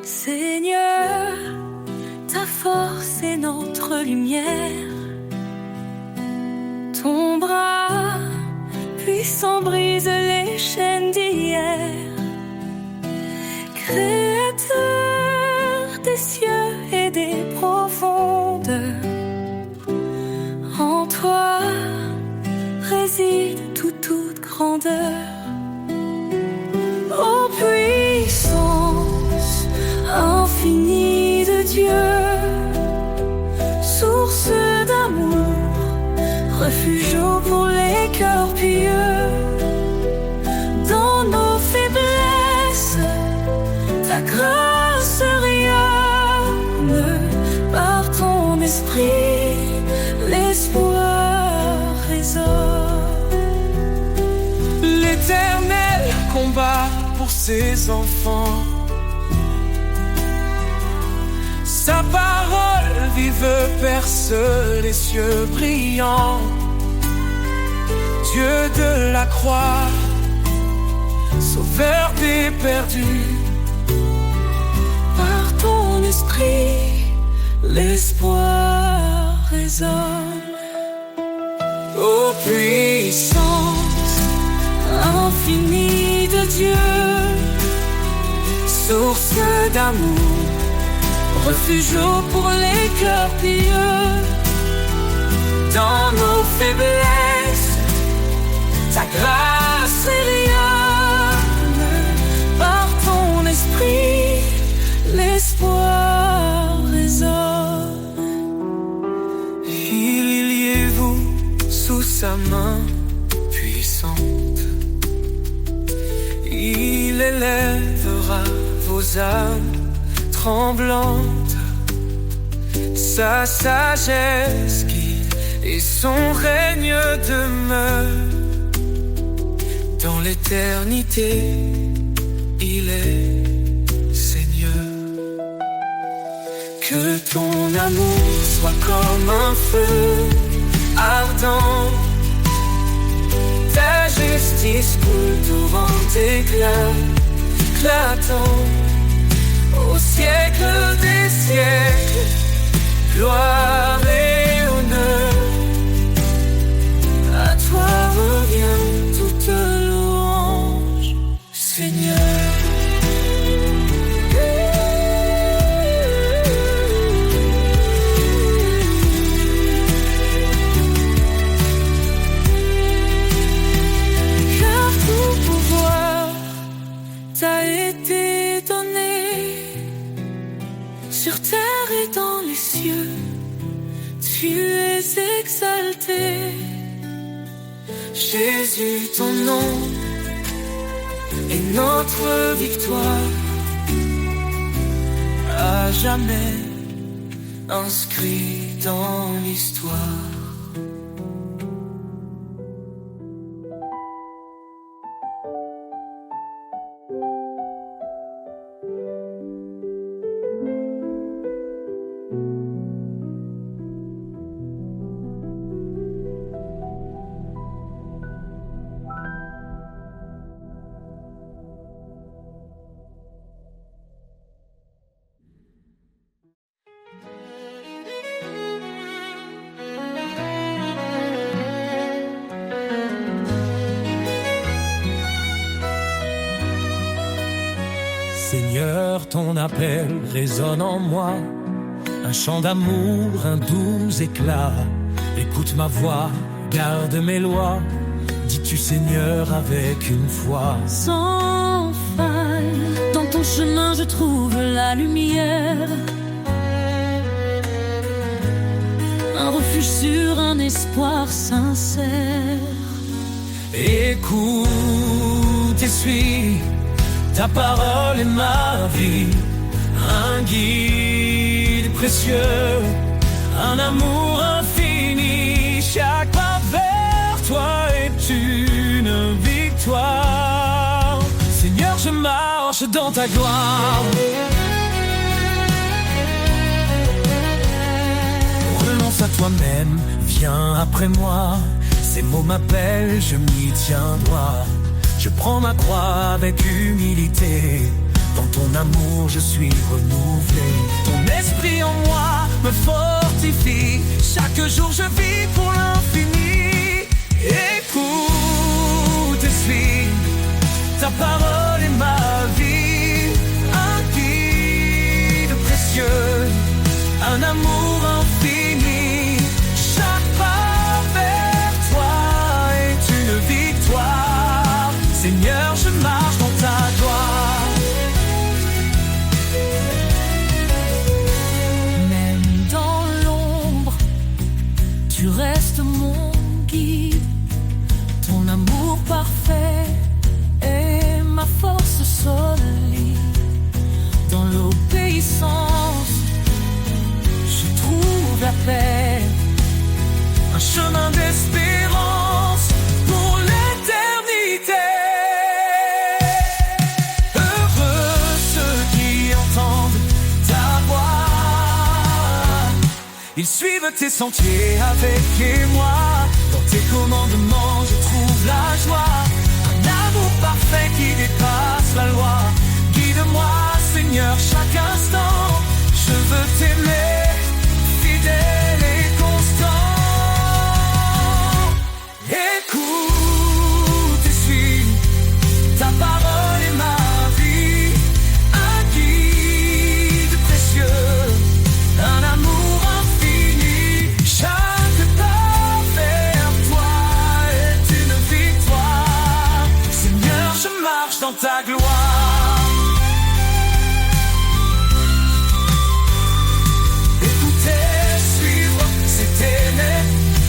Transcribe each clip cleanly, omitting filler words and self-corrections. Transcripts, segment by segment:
Seigneur, ta force est notre lumière. Ton bras puissant brise les chaînes d'hier. Créateur des cieux et des profondeurs, en toi réside toute grandeur. Ô puissance infinie de Dieu, source d'amour, refuge pour les cœurs pieux. Dans nos faiblesses, ta grâce rayonne. Par ton esprit, l'espoir résonne. L'Éternel combat pour ses enfants. Sa parole vive perce les cieux brillants. Dieu de la croix, sauveur des perdus. Par ton esprit, l'espoir résonne. Ô puissance infinie de Dieu, source d'amour, refuge pour les cœurs pieux. dans nos faiblesses, ta grâce rayonne. Par ton esprit, l'espoir résonne. Humiliez-vous sous sa main puissante. Il élèvera vos âmes tremblantes. Sa sagesse guide et son règne demeure. Dans l'éternité, il est Seigneur. Que ton amour soit comme un feu ardent. Ta justice coule torrent d'éclat éclatant. Au siècle des siècles, gloire et honneur. À toi revient toute louange, Seigneur. Car tout pouvoir t'a été donné, sur terre et dans les cieux. Tu es exalté. Jésus, ton nom est notre victoire, à jamais inscrit dans l'histoire. Seigneur, ton appel résonne en moi, un chant d'amour, un doux éclat. Écoute ma voix, garde mes lois, dis-tu Seigneur avec une foi. Sans faille, dans ton chemin je trouve la lumière. Un refuge sur un espoir sincère. Écoute et suis, ta parole est ma vie, un guide précieux, un amour infini. Chaque pas vers toi est une victoire. Seigneur, je marche dans ta gloire. Renonce à toi toi-même, viens après moi. Ces mots m'appellent, je m'y tiens droit. Je prends ma croix avec humilité. Dans ton amour je suis renouvelé. Ton esprit en moi me fortifie. Chaque jour je vis pour l'infini. Écoute et suis, ta parole est ma vie. Un guide précieux, un amour infini. Chaque pas vers toi est une victoire. Seigneur, je marche dans ta gloire. Même dans l'ombre, tu restes mon guide. Ton amour parfait est ma force solide. Dans l'obéissance, je trouve la paix. Un chemin d'espérance pour l'éternité. Heureux ceux qui entendent ta voix. Ils suivent tes sentiers avec moi. Dans tes commandements je trouve la joie. Un amour parfait qui dépasse la loi. Guide-moi Seigneur chaque instant. Je veux t'aimer, fidèle et constant. Écoute et suis, ta parole est ma vie. Un guide précieux, un amour infini. Chaque pas vers toi est une victoire. Seigneur, je marche dans ta gloire.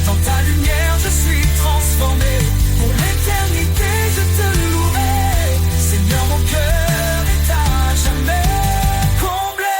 Dans ta lumière je suis transformé. Pour l'éternité je te louerai. Seigneur, mon cœur est à jamais comblé.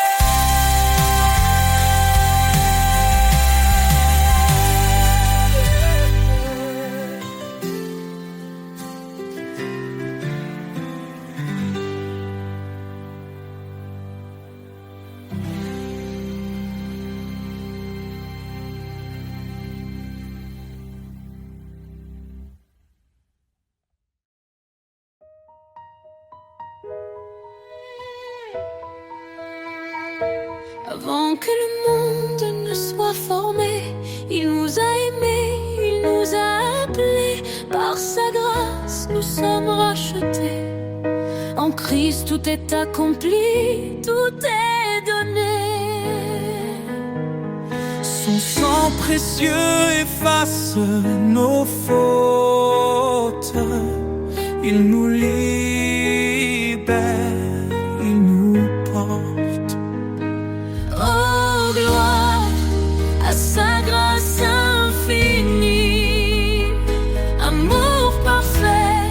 Avant que le monde ne soit formé, il nous a aimés, il nous a appelés. Par sa grâce, nous sommes rachetés. En Christ, tout est accompli, tout est donné. Son sang précieux efface nos fautes. Il nous libère, il nous porte. Oh, gloire à sa grâce infinie, amour parfait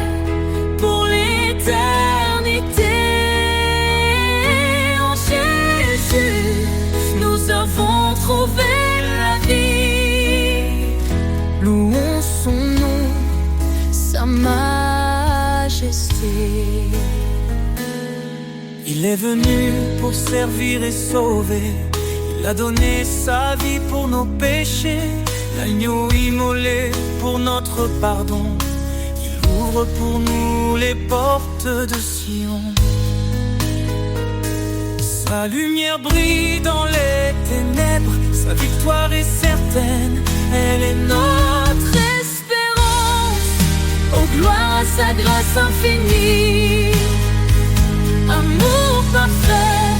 pour l'éternité. En Jésus, nous avons trouvé la vie. Louons son nom, sa majesté. Il est venu pour servir et sauver. Il a donné sa vie pour nos péchés. L'agneau immolé pour notre pardon. Il ouvre pour nous les portes de Sion. Sa lumière brille dans les ténèbres. Sa victoire est certaine. Elle est notre espérance. Oh, gloire à sa grâce infinie, amour parfait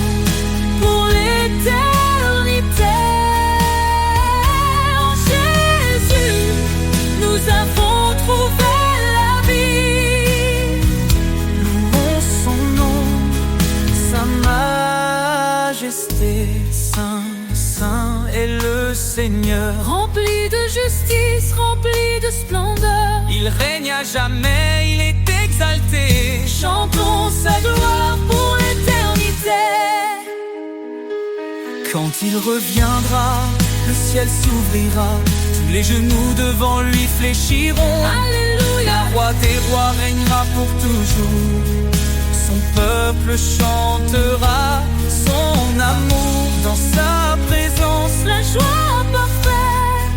pour l'éternité. En Jésus, nous avons trouvé la vie. Louons son nom, sa majesté. Saint, saint est le Seigneur. Rempli de justice, rempli de splendeur. Il règne à jamais, il est exalté. Chantons sa gloire pour l'éternité. Quand il reviendra, le ciel s'ouvrira. Tous les genoux devant lui fléchiront. Alléluia. Le roi des rois régnera pour toujours. Son peuple chantera son amour. Dans sa présence, la joie parfaite.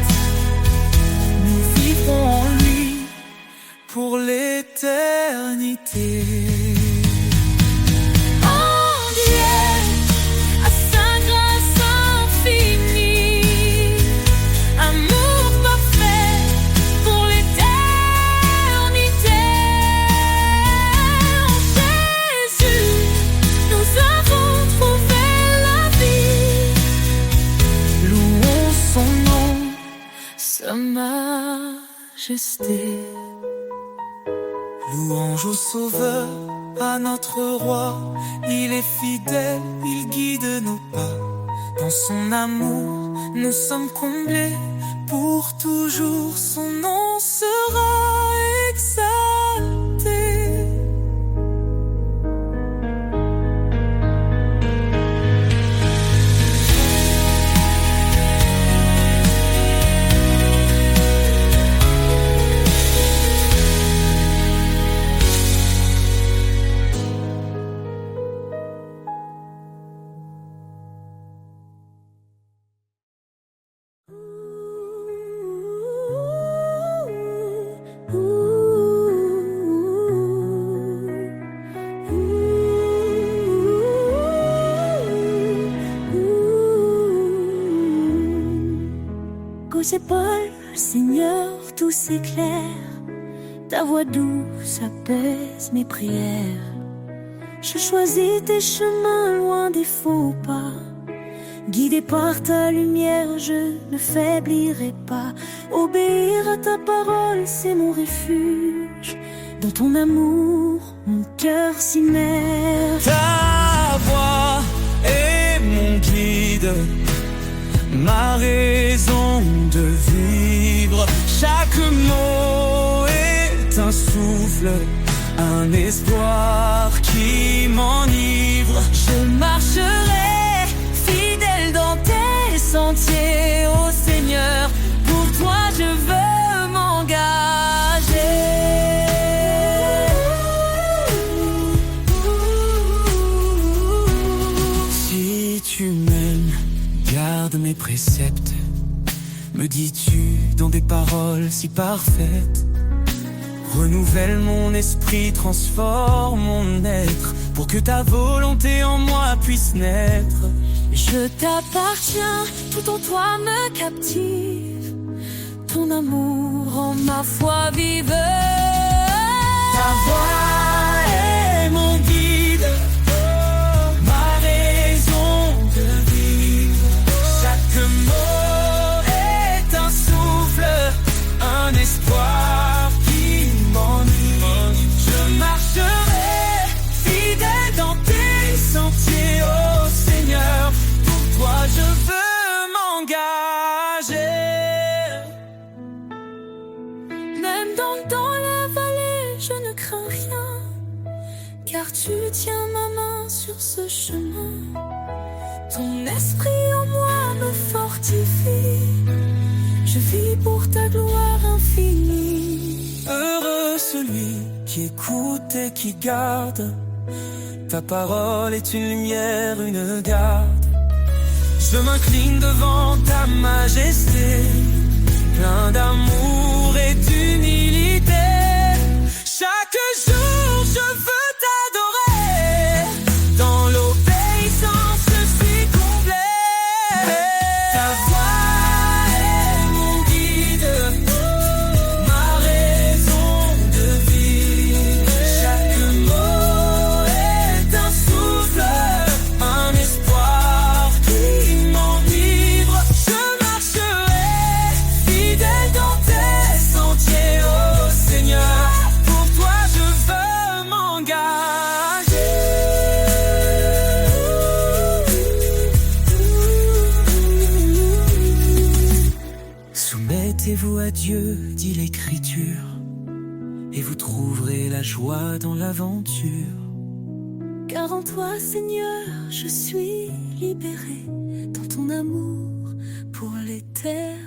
chanter. Oh Dieu, à sa grâce infinie, amour parfait pour l'éternité. En Jésus, nous avons trouvé la vie. Louons son nom, Sa majesté. louange au Sauveur, à notre Roi. Il est fidèle, il guide nos pas. Dans son amour, nous sommes comblés. Pour toujours, son nom sera exalté. Aux épaules, Seigneur, tout s'éclaire. Ta voix douce apaise mes prières. Je choisis tes chemins loin des faux pas. Guidé par ta lumière, je ne faiblirai pas. Obéir à ta parole, c'est mon refuge. Dans ton amour, mon cœur s'immerge. Ta voix est mon guide, ma raison de vivre. Chaque mot est un souffle, un espoir qui m'enivre. Je marcherai fidèle dans tes sentiers, ô Seigneur. Pour toi, je veux m'engager. Si tu m'aimes, garde mes préceptes. Me dis-tu dans des paroles si parfaites. Renouvelle mon esprit, transforme mon être, pour que ta volonté en moi puisse naître. Je t'appartiens, tout en toi me captive. Ton amour rend ma foi vive. Ta voix est mon guide, ma raison de vivre. Chaque mot est un souffle, un espoir qui m'enivre. Je marcherai fidèle dans tes sentiers, ô Seigneur. Pour toi je veux m'engager. Même dans la vallée, je ne crains rien, car tu tiens ma main sur ce chemin. Ton esprit en moi me fortifie. Je vis pour ta gloire infinie. Heureux celui qui écoute et qui garde. Ta parole est une lumière, une garde. Je m'incline devant ta majesté, plein d'amour et d'humilité. Chaque jour je veux t'adorer. Dans l'obéissance je suis comblé. Ta voix est mon guide, ma raison de vivre. Chaque mot est un souffle, un espoir qui m'enivre. Je marcherai fidèle dans tes sentiers, ô Seigneur. Pour toi je veux m'engager. Soumettez-vous à Dieu, dit l'Écriture, et vous trouverez la joie dans l'aventure. Car en toi, Seigneur, je suis libéré. Dans ton amour pour l'éternité.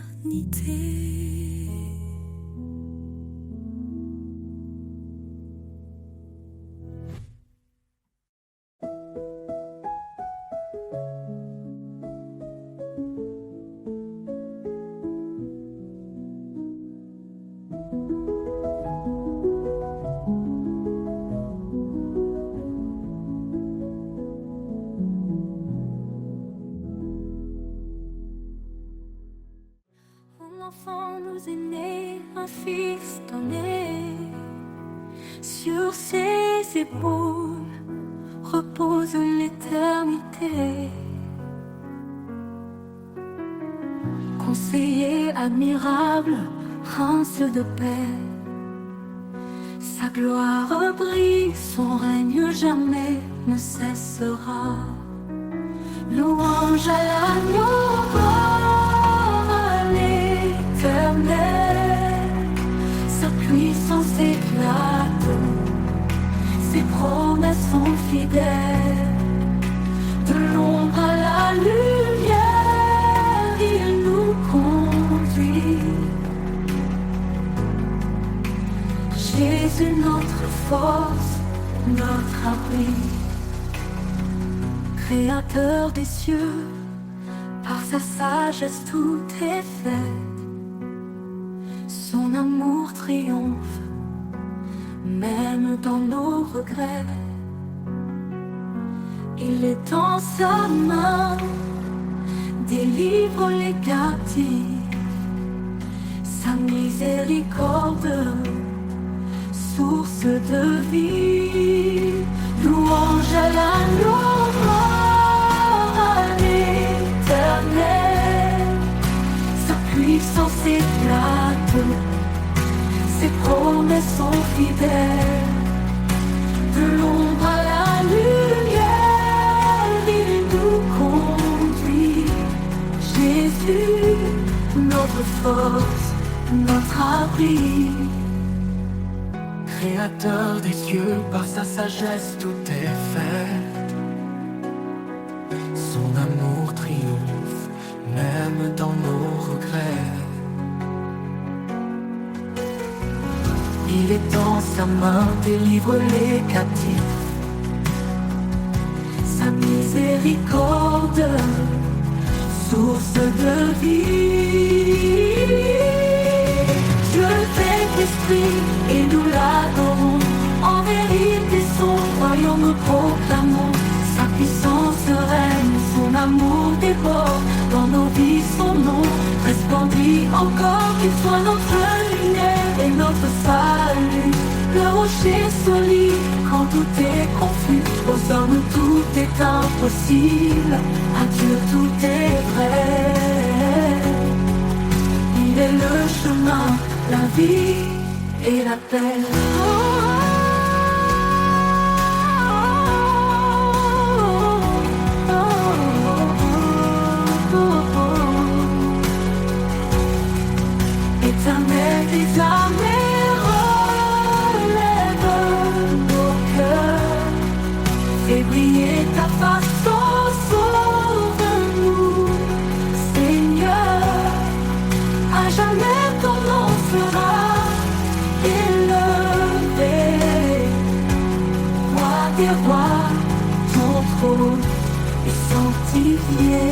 enfant nous est né, un fils donné. Sur ses épaules repose l'éternité. Conseiller admirable, prince de paix, sa gloire brille, son règne jamais ne cessera. Louange à l'agneau, gloire à l'Éternel. Sa puissance éclate, ses promesses sont fidèles. De l'ombre à la lumière, il nous conduit. Jésus, notre force, notre abri. Créateur des cieux, par sa sagesse tout est fait. Son amour triomphe, même dans nos regrets. Il est dans sa main, délivre les captifs. Sa miséricorde, source de vie. Louange à l'agneau, gloire à l'Éternel. Sa puissance éclate, ses promesses sont fidèles. De l'ombre à la lumière, il nous conduit. Jésus, notre force, notre abri. Créateur des cieux, par sa sagesse tout est fait. Son amour triomphe, même dans nos regrets. Il est dans sa main, délivre les captifs. Sa miséricorde, source de vie. Dieu fait esprit et nous l'adorons. En vérité son royaume nous proclamons. Sa puissance règne, son amour déborde. Dans nos vies son nom resplendit encore. Qu'il soit notre lumière et notre salut. Le rocher solide quand tout est confus. Aux hommes tout est impossible, à Dieu tout est vrai. Il est le chemin, la vie et la paix. Éternel des armées, relève nos cœurs. Fais briller ta face, sauve-nous, Seigneur. À jamais ton nom sera élevé. Roi des rois, ton trône est sanctifié.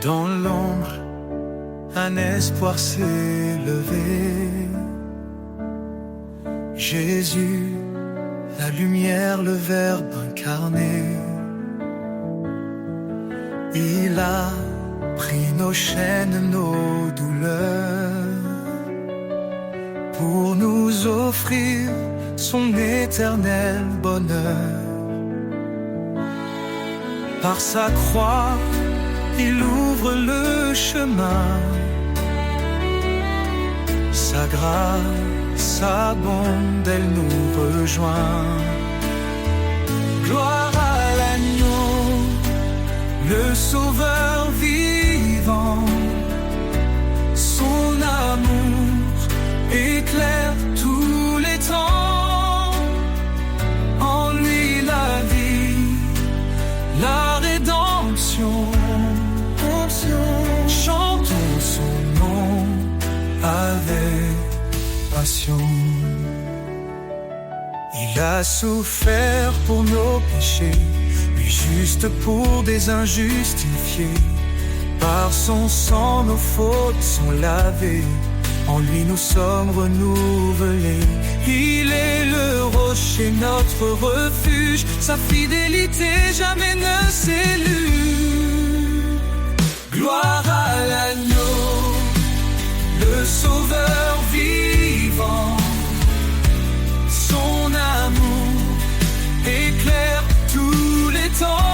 Dans l'ombre, un espoir s'est levé. Jésus, la lumière, le Verbe incarné. Il a pris nos chaînes, nos douleurs, pour nous offrir son éternel bonheur. Par sa croix, il ouvre le chemin. Sa grâce abonde, elle nous rejoint. Gloire à l'agneau, le sauveur vivant. Son avec passion. Il a souffert pour nos péchés, lui juste pour des injustifiés. Par son sang nos fautes sont lavées, en lui nous sommes renouvelés. Il est le rocher, notre refuge, sa fidélité jamais ne s'élude. Gloire à l'agneau, le sauveur vivant. Son amour éclaire tous les temps.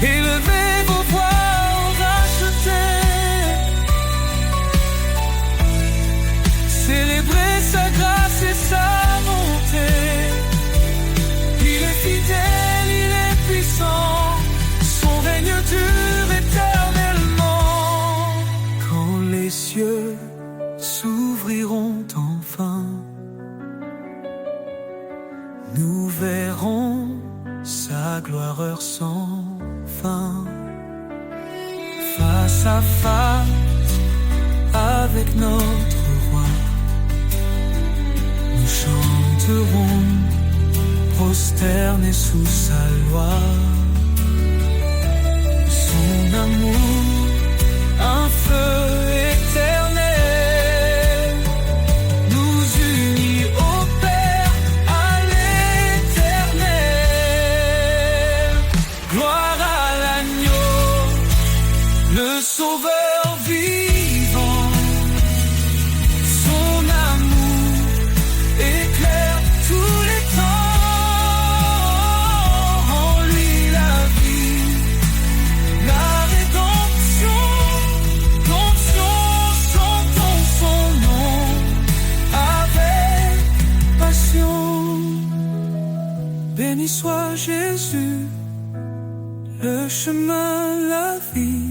Élevez vos voix rachetés, célébrez sa grâce et sa bonté. Il est fidèle, il est puissant, son règne dure éternellement. Quand les cieux s'ouvriront enfin, nous verrons sa gloire heure sans fin. Face à face avec notre roi, nous chanterons prosternés sous sa loi. Son amour, un feu éternel, nous unit au Père à l'éternel. Gloire à l'agneau, le sauveur vivant. Son amour éclaire tous les temps. En lui la vie, la rédemption. Chantons son nom avec passion. Béni soit Jésus, le chemin, la vie,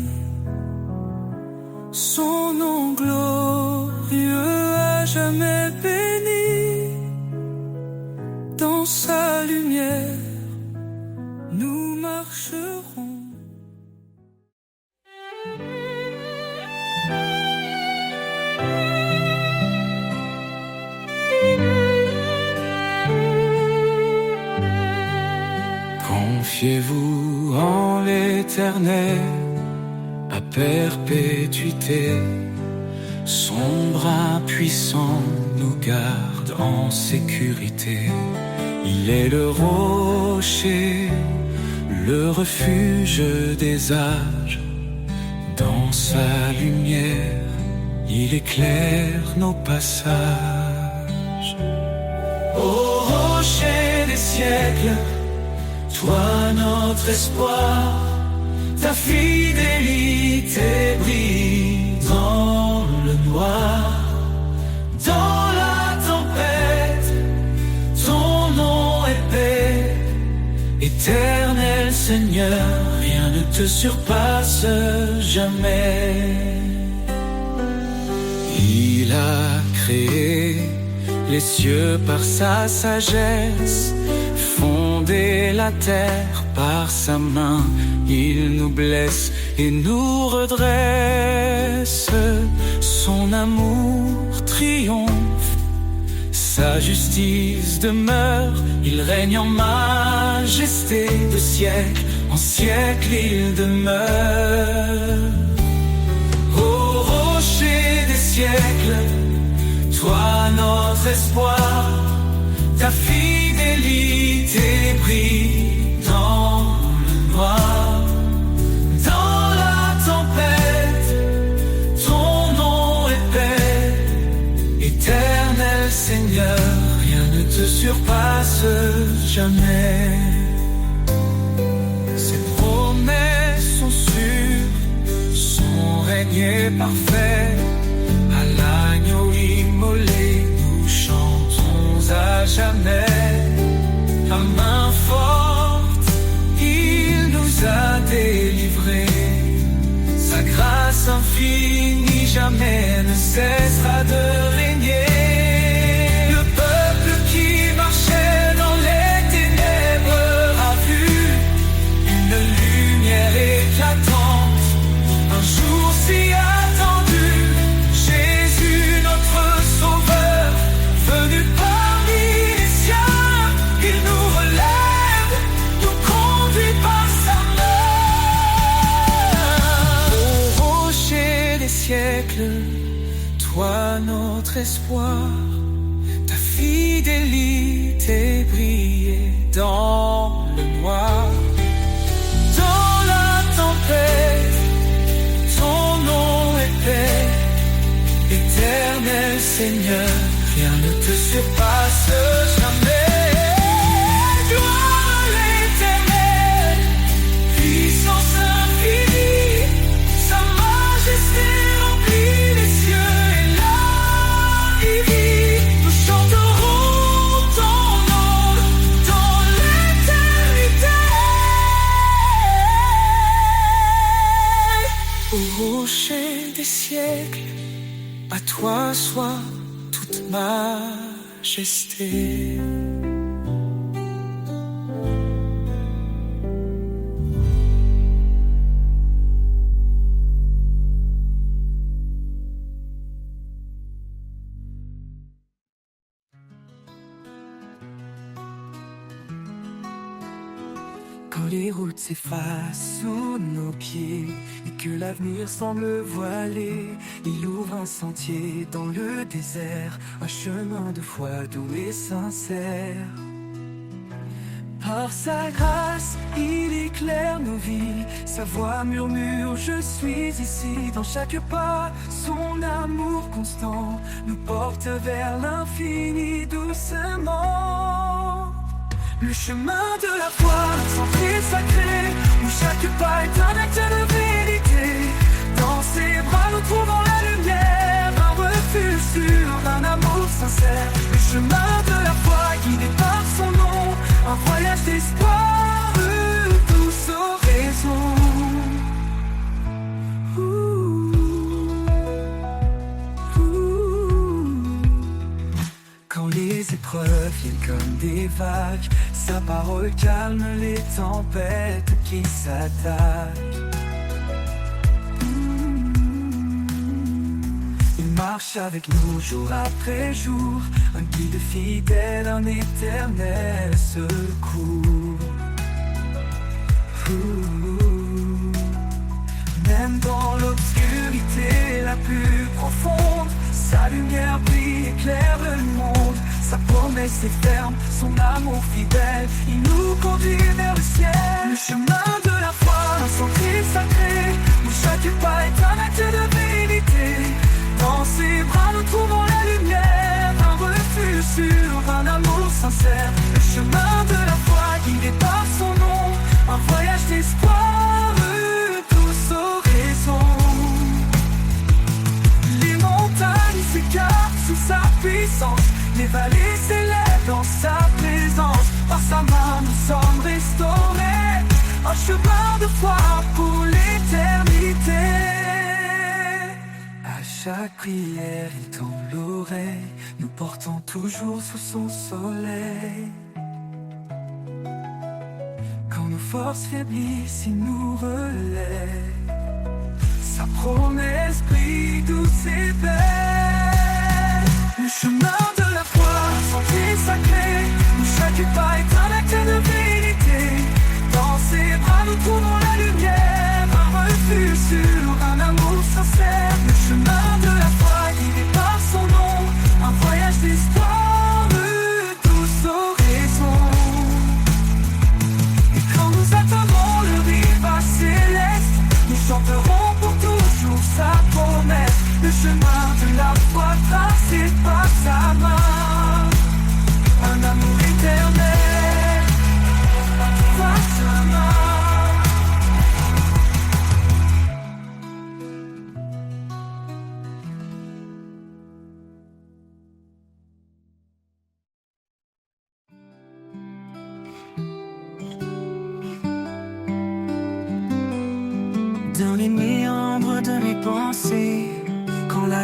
son nom glorieux à jamais béni. Dans sa lumière, nous marcherons. Confiez-vous en l'Éternel à perpétuité. Son bras puissant nous garde en sécurité. Il est le rocher, le refuge des âges. Dans sa lumière, il éclaire nos passages. Ô rocher des siècles, toi notre espoir, ta fidélité brille dans le noir. Dans la tempête, ton nom est paix. Éternel Seigneur, rien ne te surpasse jamais. Il a créé les cieux par sa sagesse, fondé la terre par sa main. Il nous blesse et nous redresse. Son amour triomphe, sa justice demeure. Il règne en majesté de siècle en siècle il demeure. Ô rocher des siècles, toi notre espoir, ta fidélité brille dans le noir. Dans la tempête, ton nom est paix. Éternel Seigneur, rien ne te surpasse jamais. Ses promesses sont sûres, son règne est parfait. À l'agneau immolé, nous chantons à jamais. À main forte, il nous a délivrés. Sa grâce infinie l'infini jamais ne cessera de régner. Le peuple qui marchait dans les ténèbres a vu une lumière éclatante, un jour si attendu, Jésus notre Sauveur, venu parmi les siens, il nous relève, nous conduit par sa main. Ô rocher des siècles, toi notre espoir, ta fidélité brillait dans le noir. Dans la tempête, ton nom est paix. Éternel Seigneur, rien ne te surpasse jamais. Gloire à l'Éternel, puissance infinie, sa majesté remplit les cieux et la vie. Nous chanterons ton nom dans l'éternité. Au rocher des siècles, à toi soit toute majesté. Quand les routes s'effacent sous nos pieds et que l'avenir semble voilé, il ouvre un sentier dans le désert, un chemin de foi doux et sincère. Par sa grâce, il éclaire nos vies, sa voix murmure, je suis ici. Dans chaque pas, son amour constant nous porte vers l'infini doucement. Le chemin de la foi, un sentier sacré, où chaque pas est un acte de vérité. Dans ses bras, nous trouvons la lumière, un refuge sûr, un amour sincère. Le chemin de la foi, guidé par son nom, un voyage d'espoir, douce oraison. Quand les épreuves viennent comme des vagues, sa parole calme les tempêtes qui s'attaquent. Il marche avec nous jour après jour, un guide fidèle, un éternel secours. Même dans l'obscurité la plus profonde, sa lumière brille, éclaire le monde. Sa promesse est ferme, son amour fidèle, il nous conduit vers le ciel. Le chemin de la foi, un sentier sacré, où chaque pas est un acte de vérité. Dans ses bras nous trouvons la lumière, un refuge sûr, un amour sincère. Le chemin de la foi, guidé par son nom, un voyage d'espoir, douce oraison. Les montagnes s'écartent sous sa puissance, les vallées s'élèvent dans sa présence. Par sa main nous sommes restaurés, un chemin de foi pour l'éternité. À chaque prière il tend l'oreille, nous portons toujours sous son soleil. Quand nos forces faiblissent, il nous relève. Sa promesse brille douce et belle. Le chemin de la foi, un sentier sacré, où chaque pas est un acte de vérité. Dans ses bras nous trouvons la lumière, un refuge sûr, un amour sincère. Le chemin de la foi, guidé par son nom, un voyage d'espoir, douce oraison. Et quand nous attendrons le rivage céleste, nous chanterons pour toujours sa promesse. Le chemin de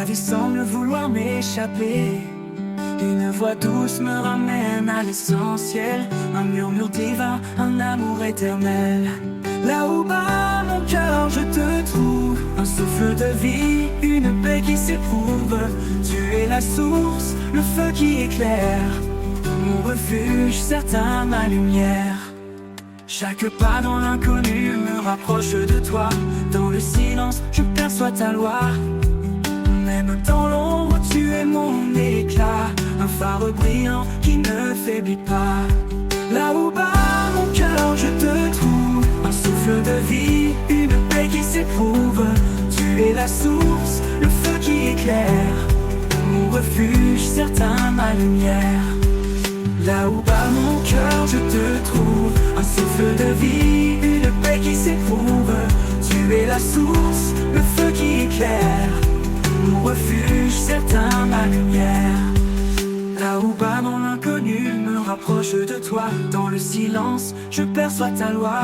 vie semble vouloir m'échapper. Une voix douce me ramène à l'essentiel. Un murmure divin, un amour éternel. Là où bat mon cœur, je te trouve. Un souffle de vie, une paix qui s'éprouve. Tu es la source, le feu qui éclaire. Mon refuge, certain, ma lumière. Chaque pas dans l'inconnu me rapproche de toi. Dans le silence, je perçois ta loi. Même dans l'ombre, tu es mon éclat. Un phare brillant qui ne faiblit pas. Là où bat mon cœur, je te trouve. Un souffle de vie, une paix qui s'éprouve. Tu es la source, le feu qui éclaire. Mon refuge, certain, ma lumière. Là où bat mon cœur, je te trouve. Un souffle de vie, une paix qui s'éprouve. Tu es la source, le feu qui éclaire. Mon refuge, certain, ma lumière. Là où bat mon inconnu me rapproche de toi. Dans le silence, je perçois ta loi.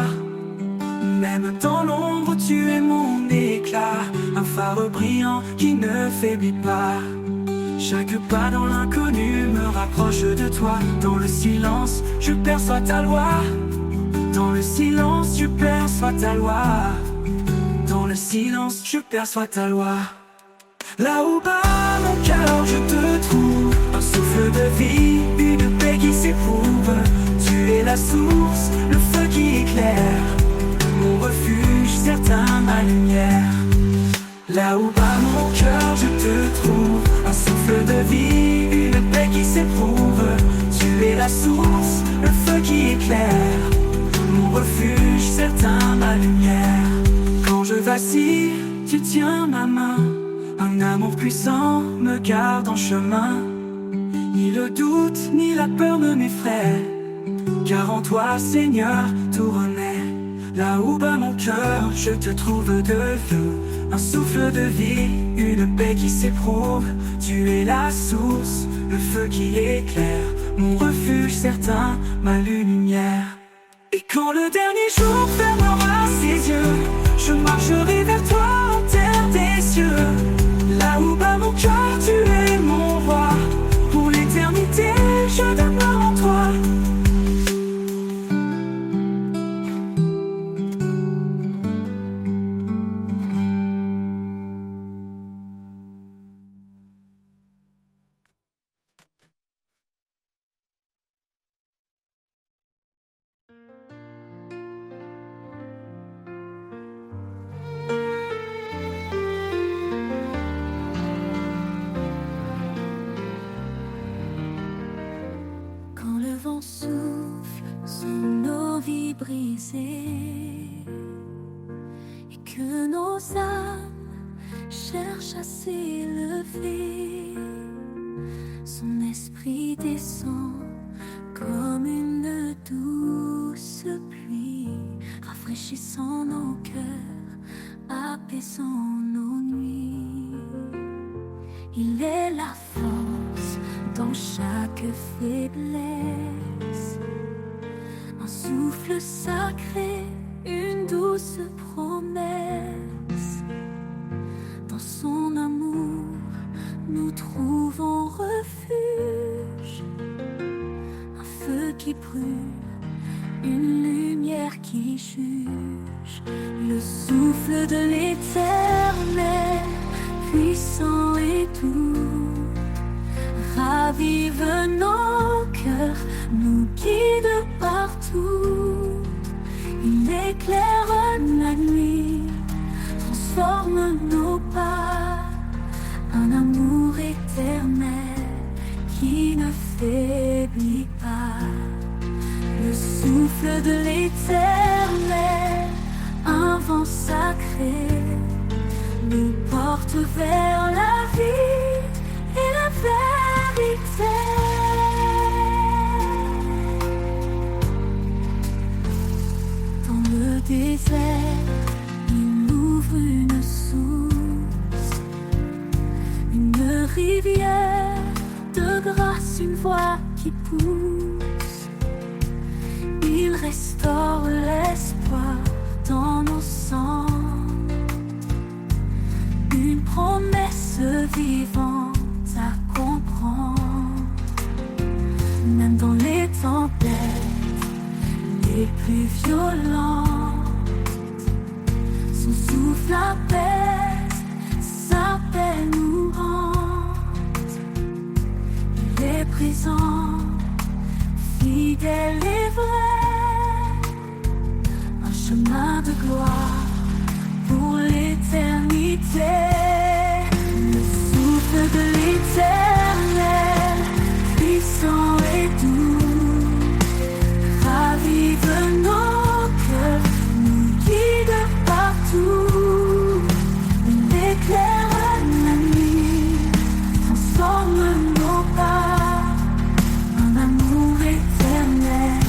Même dans l'ombre, tu es mon éclat. Un phare brillant qui ne faiblit pas. Chaque pas dans l'inconnu me rapproche de toi. Dans le silence, je perçois ta loi. Dans le silence, je perçois ta loi. Dans le silence, je perçois ta loi. Là où bat mon cœur, je te trouve. Un souffle de vie, une paix qui s'éprouve. Tu es la source, le feu qui éclaire. Mon refuge, certain, ma lumière. Là où bat mon cœur, je te trouve. Un souffle de vie, une paix qui s'éprouve. Tu es la source, le feu qui éclaire. Mon refuge, certain, ma lumière. Quand je vacille, tu tiens ma main. Un amour puissant me garde en chemin. Ni le doute, ni la peur ne m'effraient. Car en toi, Seigneur, tout renaît. Là où bat mon cœur, je te trouve de feu. Un souffle de vie, une paix qui s'éprouve. Tu es la source, le feu qui éclaire. Mon refuge certain, ma lumière. Et quand le dernier jour fermera ses yeux, je marcherai vers toi en terre des cieux. Là où bat mon cœur, tu es mon roi. Pour l'éternité, je demeure en toi. Quand le vent souffle sur nos vies brisées et que nos âmes cherchent à s'élever, son esprit descend comme une douce pluie, rafraîchissant nos cœurs, apaisant nos nuits. Il est la force dans chaque faiblesse, un souffle sacré, une douce promesse. Dans son amour, nous trouvons refuge, un feu qui brûle, une lumière qui juge, le souffle de l'éternel, puissant et doux, ravive nos cœurs, nous guide partout. Il éclaire la nuit, transforme nos pas, un amour éternel qui ne faiblit pas. Le souffle de l'éternel, un vent sacré, nous porte vers la vie et la vérité. Dans le désert, il ouvre une source, une rivière de grâce, une voix qui pousse. Il restaure l'espoir dans nos sangs, une promesse vivante à comprendre. Même dans les tempêtes les plus violentes, son souffle apaise, sa paix nous hante. Il est présent, fidèle et vrai, un chemin de gloire pour l'éternité. Le souffle de l'éternel, puissant et doux, ravive nos cœurs, nous guide partout. Il éclaire la nuit, transforme nos pas, un amour éternel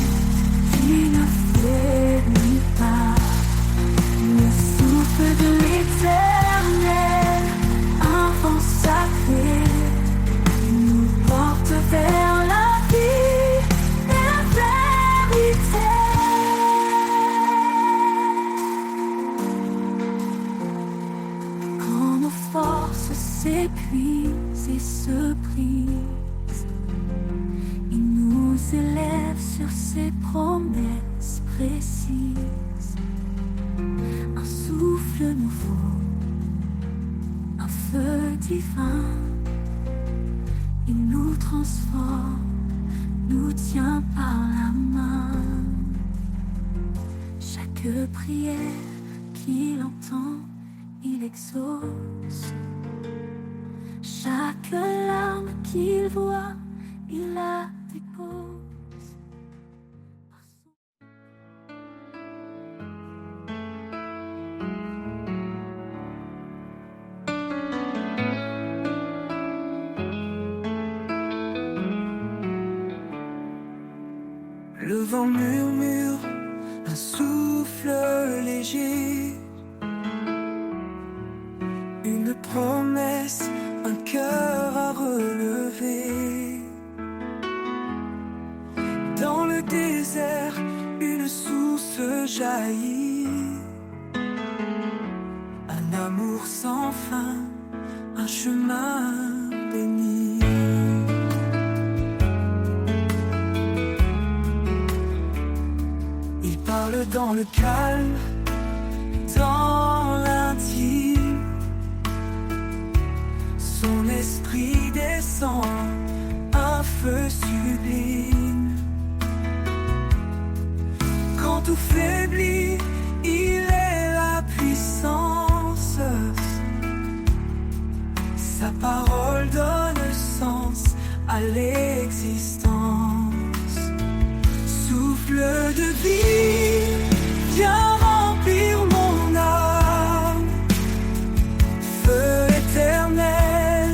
qui ne faiblit pas. Le souffle de l'éternel, un vent sacré, nous porte vers la vie et la vérité. Quand nos forces s'épuisent et se brisent, il nous élève sur ses promesses précises. Un souffle nouveau, un feu divin, il nous transforme, nous tient par la main. Chaque prière qu'il entend, il exauce. Chaque larme qu'il voit, il la dépose. Le vent murmure, un souffle léger, une promesse, un cœur à relever. Dans le désert, une source jaillit, un amour sans fin, un chemin béni. Il parle dans le calme, dans l'intime. Son esprit descend, un feu sublime. Quand tout faiblit, il est la puissance. Sa parole donne sens à l'existence. Souffle de vie, viens remplir mon âme. Feu éternel,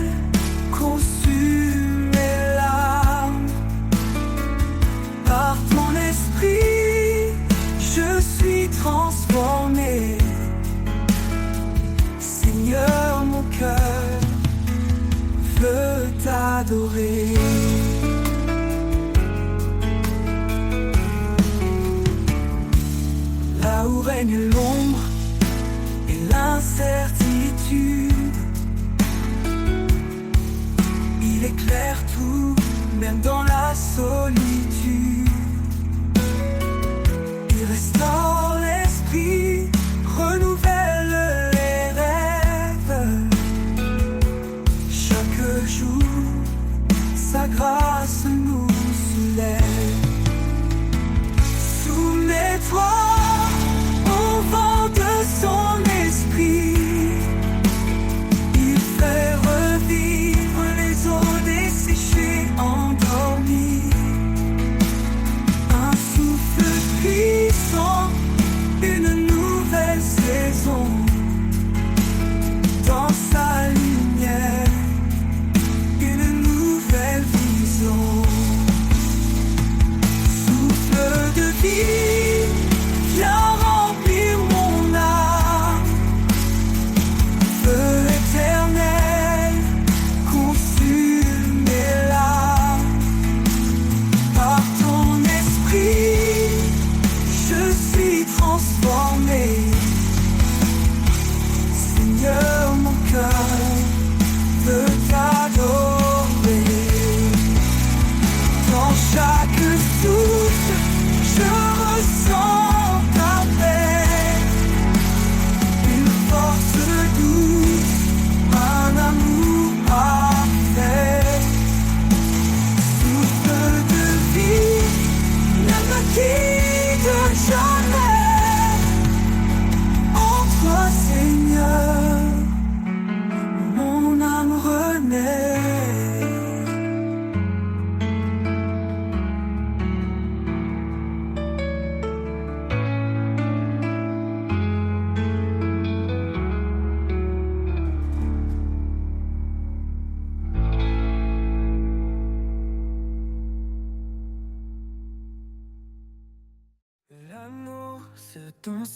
consume mes larmes. Par ton esprit, je suis transformé. Seigneur, mon cœur veut t'adorer. Là où règne l'ombre et l'incertitude, il éclaire tout, même dans la solitude. Il restaure l'esprit, renouvelle les rêves. Chaque jour, sa grâce nous soulève. Soumets-toi au vent de son esprit. Il fait revivre les eaux desséchées, endormies.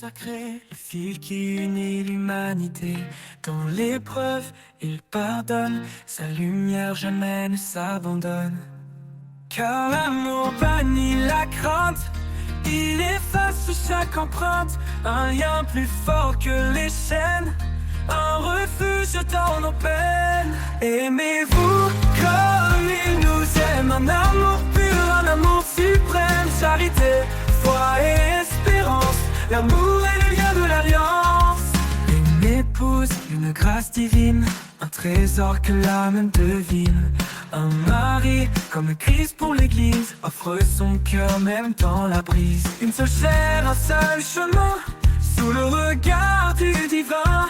sacré, le fil qui unit l'humanité. Dans l'épreuve, il pardonne, sa lumière jamais ne s'abandonne. Car l'amour bannit la crainte, il efface chaque empreinte. Un lien plus fort que les chaînes, un refuge dans nos peines. Aimez-vous comme il nous aime, un amour pur, un amour suprême. Charité, foi et espérance, l'amour est le lien de l'alliance. Une épouse, une grâce divine, un trésor que l'âme devine. Un mari, comme Christ pour l'église, offre son cœur même dans la brise. Une seule chair, un seul chemin, sous le regard du divin.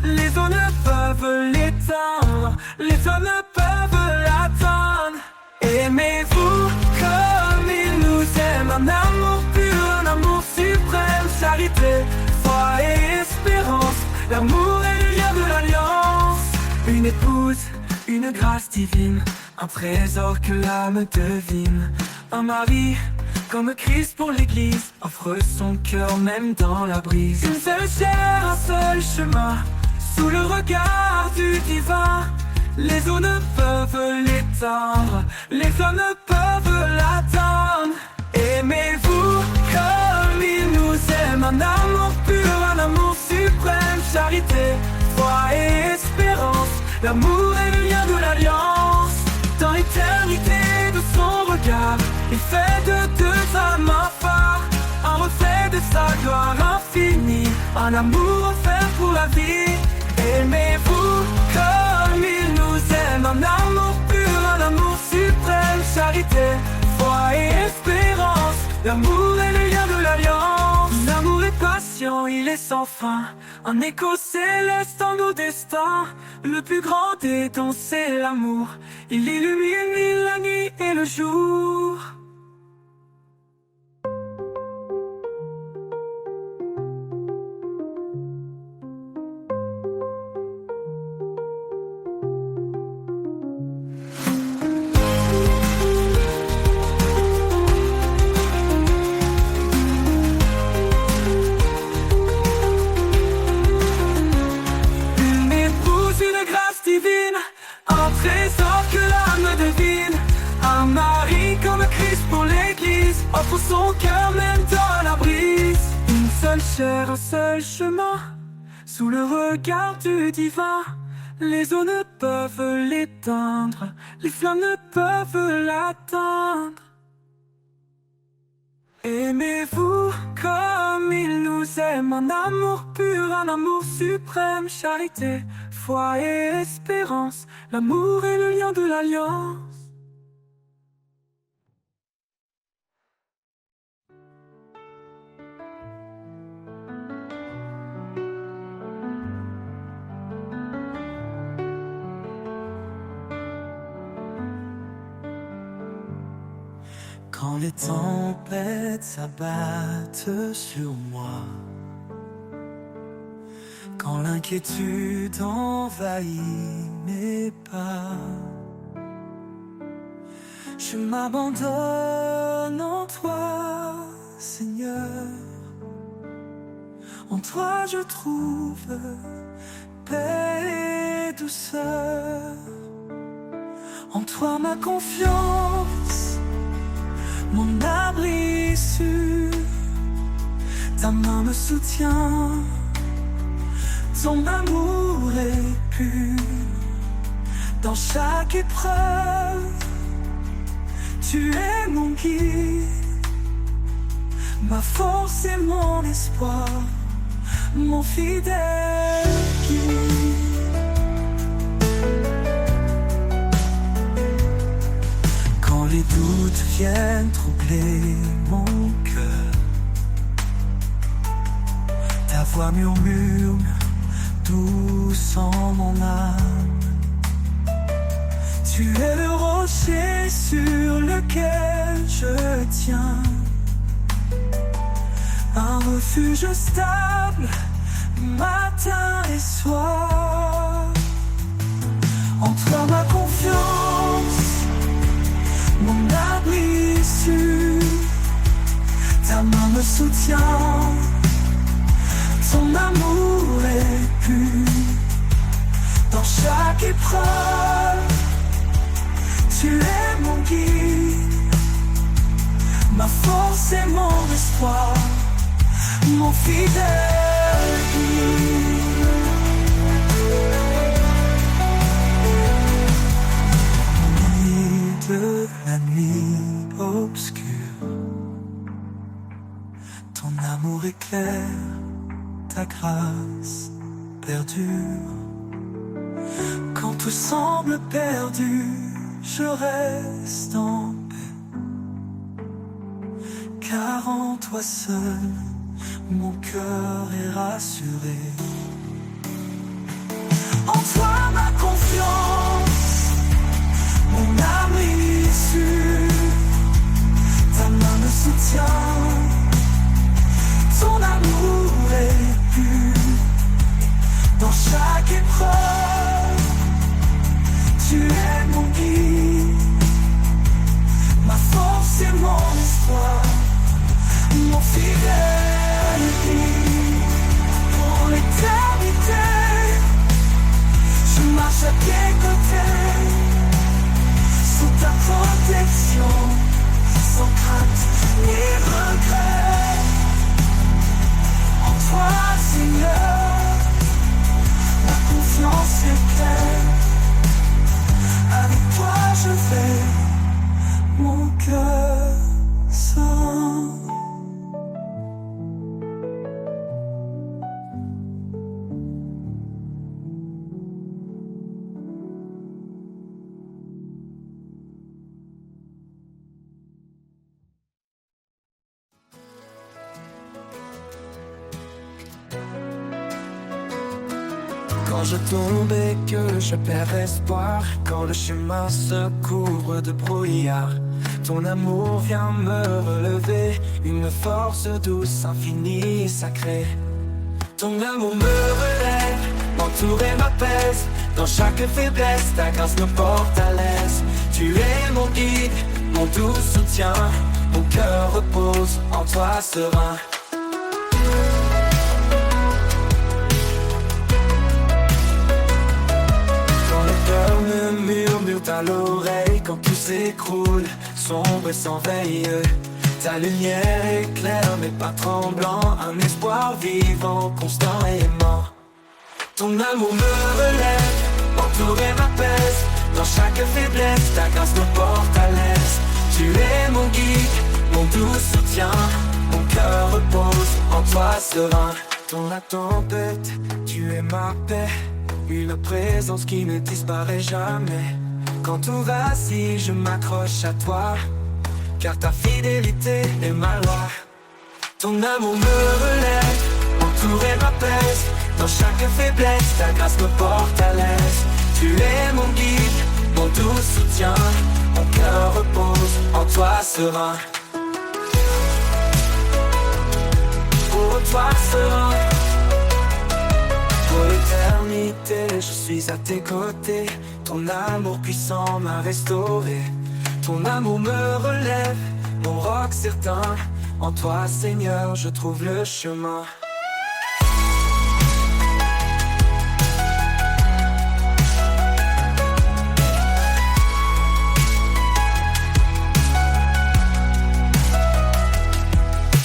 Les eaux ne peuvent l'éteindre, les hommes ne peuvent l'atteindre. Aimez-vous comme il nous aime, un amour pur, un amour suprême. Charité, foi et espérance, l'amour est le lien de l'alliance. Une épouse, une grâce divine, un trésor que l'âme devine. Un mari, comme Christ pour l'église, offre son cœur même dans la brise. Une seule chair, un seul chemin, sous le regard du divin. Les eaux ne peuvent l'éteindre, les hommes ne peuvent l'atteindre. Aimez-vous comme il nous aime, un amour pur, un amour suprême. Charité, foi et espérance, l'amour est le lien de l'alliance. Dans l'éternité de son regard, il fait de deux âmes un phare, un reflet de sa gloire infinie, un amour offert pour la vie. Aimez-vous comme il nous aime, un amour pur, un amour suprême. Charité, foi et espérance, l'amour est le lien de l'alliance. L'amour est patient, il est sans fin, un écho céleste dans nos destins. Le plus grand des dons, c'est l'amour, il illumine la nuit et le jour. Un trésor que l'âme devine, un mari comme Christ pour l'église, offre son cœur même dans la brise. Une seule chair, un seul chemin, sous le regard du divin. Les eaux ne peuvent l'éteindre, les flammes ne peuvent l'atteindre. Aimez-vous comme il nous aime, un amour pur, un amour suprême. Charité, foi et espérance, l'amour est le lien de l'alliance. Quand les tempêtes s'abattent sur moi, quand l'inquiétude envahit mes pas, je m'abandonne en toi, Seigneur. En toi je trouve paix et douceur. En toi ma confiance, mon abri sûr. Ta main me soutient, ton amour est pur. Dans chaque épreuve, tu es mon guide, ma force et mon espoir, mon fidèle guide. Quand les doutes viennent troubler mon cœur, ta voix murmure douce en mon âme. Tu es le rocher sur lequel je tiens, un refuge stable, matin et soir. En toi ma confiance, mon abri sûr. Ta main me soutient, mon fidèle guide. De la nuit obscure, ton amour éclaire, ta grâce perdure. Quand tout semble perdu, je reste en paix, car en toi seul, mon cœur est rassuré. En toi ma confiance, mon abri sûr, ta main me soutient, ton amour est pur. Dans chaque épreuve, tu es mon guide, ma force et mon espoir, mon fidèle guide. Pour l'éternité, je marche à tes côtés, sous ta protection, sans crainte ni regret. En toi, Seigneur, ma confiance est pleine. Avec toi, je vais, mon cœur sain. Quand je tombe et que je perds espoir, quand le chemin se couvre de brouillard, ton amour vient me relever, une force douce, infinie et sacrée. Ton amour me relève, m'entoure et m'apaise, dans chaque faiblesse, ta grâce me porte à l'aise. Tu es mon guide, mon doux soutien, mon cœur repose en toi serein. Me murmure à l'oreille quand tout s'écroule, sombre et sans veille. Ta lumière éclaire mes pas tremblants, un espoir vivant, constant et aimant. Ton amour me relève, m'entoure et m'apaise, dans chaque faiblesse, ta grâce me porte à l'aise. Tu es mon guide, mon doux soutien, mon cœur repose en toi serein. Dans la tempête, tu es ma paix, une présence qui ne disparaît jamais. Quand tout vacille, je m'accroche à toi, car ta fidélité est ma loi. Ton amour me relève, m'entoure et m'apaise, dans chaque faiblesse, ta grâce me porte à l'aise. Tu es mon guide, mon doux soutien, mon cœur repose en toi serein. Pour toi serein, pour l'éternité, je suis à tes côtés. Ton amour puissant m'a restauré. Ton amour me relève, mon roc certain. En toi, Seigneur, je trouve le chemin.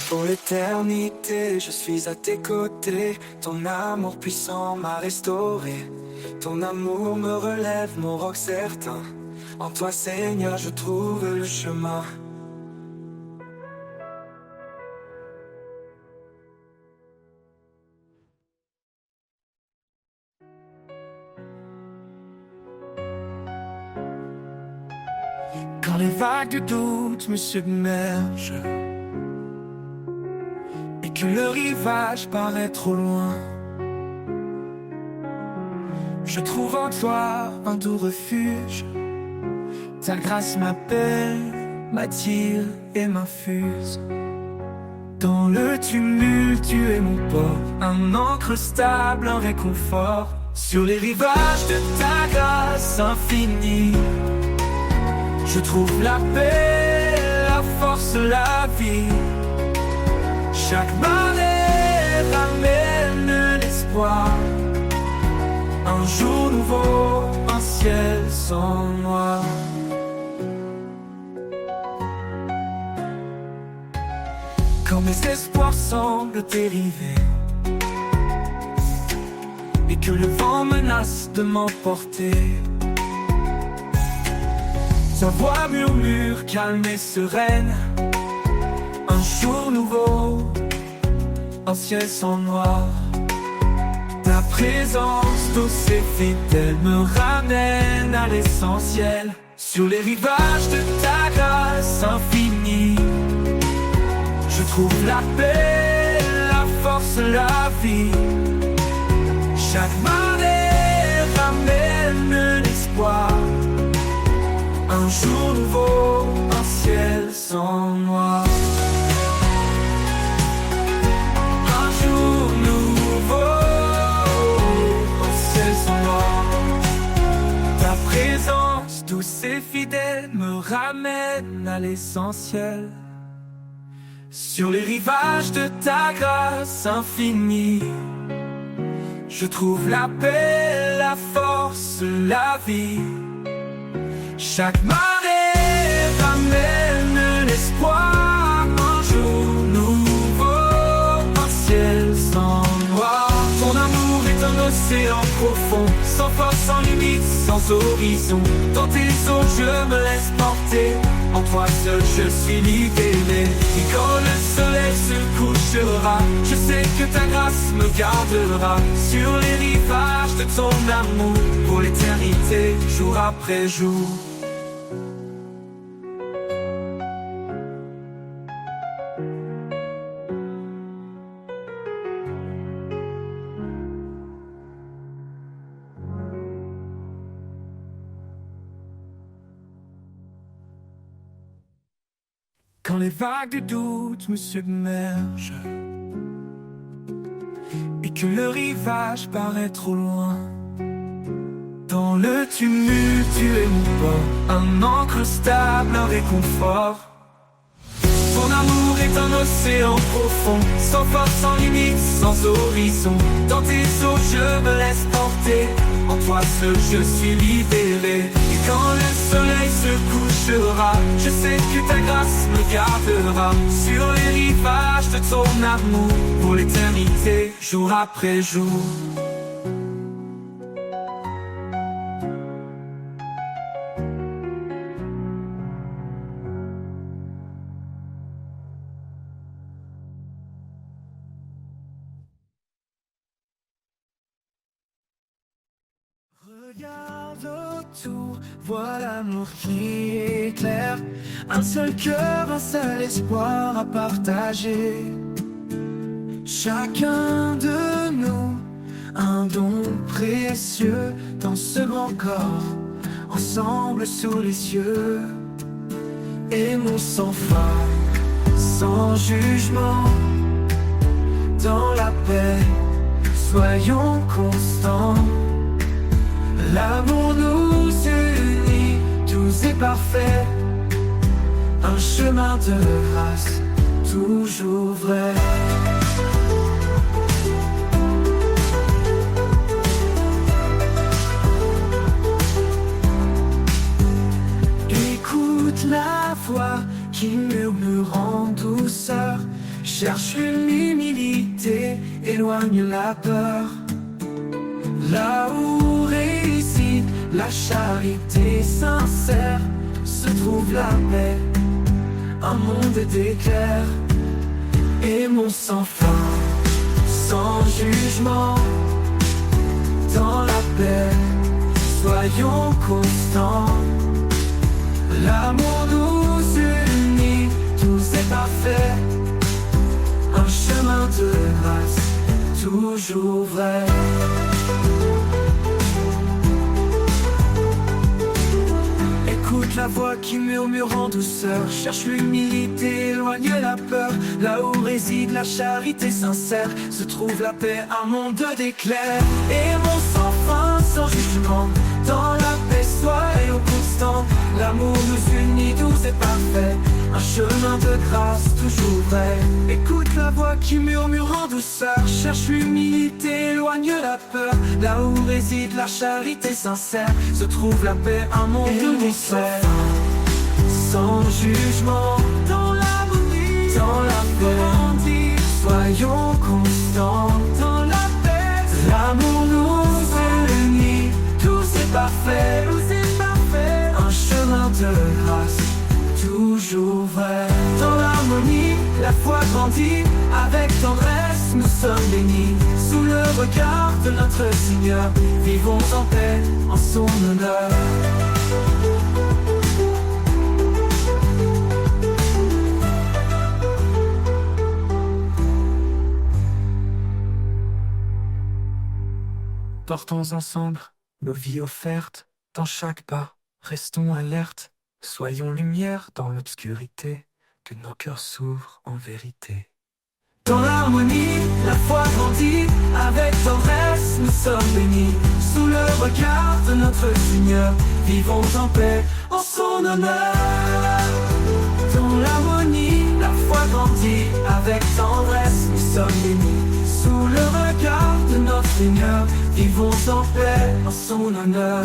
Pour l'éternité, je suis à tes côtés. Ton amour puissant m'a restauré. Ton amour me relève, mon roc certain. En toi, Seigneur, je trouve le chemin. Quand les vagues du doute me submergent et que le rivage paraît trop loin, je trouve en toi un doux refuge. Ta grâce m'appelle, m'attire et m'infuse. Dans le tumulte, tu es mon port, un ancre stable, un réconfort. Sur les rivages de ta grâce infinie, je trouve la paix, la force, la vie. Chaque marée ramène l'espoir. Un jour nouveau, un ciel sans noir. Quand mes désespoir semble dériver et que le vent menace de m'emporter. Sa voix murmure calme et sereine, un jour nouveau, un ciel sans noir. Ta présence douce et fidèle me ramène à l'essentiel. Sur les rivages de ta grâce infinie, je trouve la paix, la force, la vie. Chaque marée ramène l'espoir, un jour nouveau, un ciel sans noir. Un jour nouveau, un ciel sans noir. Ta présence douce et fidèle me ramène à l'essentiel. Sur les rivages de ta grâce infinie, je trouve la paix, la force, la vie. Chaque marée ramène l'espoir, un jour nouveau, un ciel sans noir. Ton amour est un océan profond, sans force, sans limite, sans horizon. Dans tes eaux je me laisse porter, en toi seul je suis libéré. Et quand le soleil se couchera, je sais que ta grâce me gardera sur les rivages de ton amour, pour l'éternité, jour après jour. Quand les vagues de doute me submergent et que le rivage paraît trop loin, dans le tumulte tu es mon port, un ancre stable, un réconfort. Ton amour est un océan profond, sans force, sans limite, sans horizon. Dans tes eaux je me laisse porter, en toi seul je suis libéré. Et quand le soleil se couchera, je sais que ta grâce me gardera sur les rivages de ton amour, pour l'éternité, jour après jour. Regarde autour, vois l'amour qui éclaire. Un seul cœur, un seul espoir à partager. Chacun de nous, un don précieux dans ce grand corps, ensemble sous les cieux. Aimons sans faille, sans jugement, dans la paix, soyons constants. L'amour nous unit, doux et parfait, un chemin de grâce, toujours vrai. Écoute la voix qui murmure en douceur, cherche l'humilité, éloigne la peur. Là où réside la charité sincère, se trouve la paix, un monde d'éclairs. Aimons sans fin, sans jugement, dans la paix, soyons constants. L'amour nous unit, tout est parfait, un chemin de grâce, toujours vrai. Écoute la voix qui murmure en douceur, cherche l'humilité, éloigne la peur. Là où réside la charité sincère, se trouve la paix, un monde d'éclairs. Aimons sans fin, sans jugement, dans la paix, soyons constants. L'amour nous unit, doux et parfait, un chemin de grâce, toujours vrai. Écoute la voix qui murmure en douceur, cherche l'humilité, éloigne la peur. Là où réside la charité sincère, se trouve la paix, un monde d'éclairs. Sans jugement, dans l'harmonie, dans la paix. Soyons constants dans la paix. L'amour nous unit, tout c'est parfait, un chemin de grâce, toujours vrai. Dans l'harmonie, la foi grandit, avec tendresse nous sommes bénis. Sous le regard de notre Seigneur, vivons en paix, en son honneur. Portons ensemble nos vies offertes, dans chaque pas, restons alertes. Soyons lumière dans l'obscurité, que nos cœurs s'ouvrent en vérité. Dans l'harmonie, la foi grandit, avec tendresse nous sommes bénis. Sous le regard de notre Seigneur, vivons en paix, en son honneur. Dans l'harmonie, la foi grandit, avec tendresse nous sommes bénis. Sous le regard de notre Seigneur, vivons en paix, en son honneur.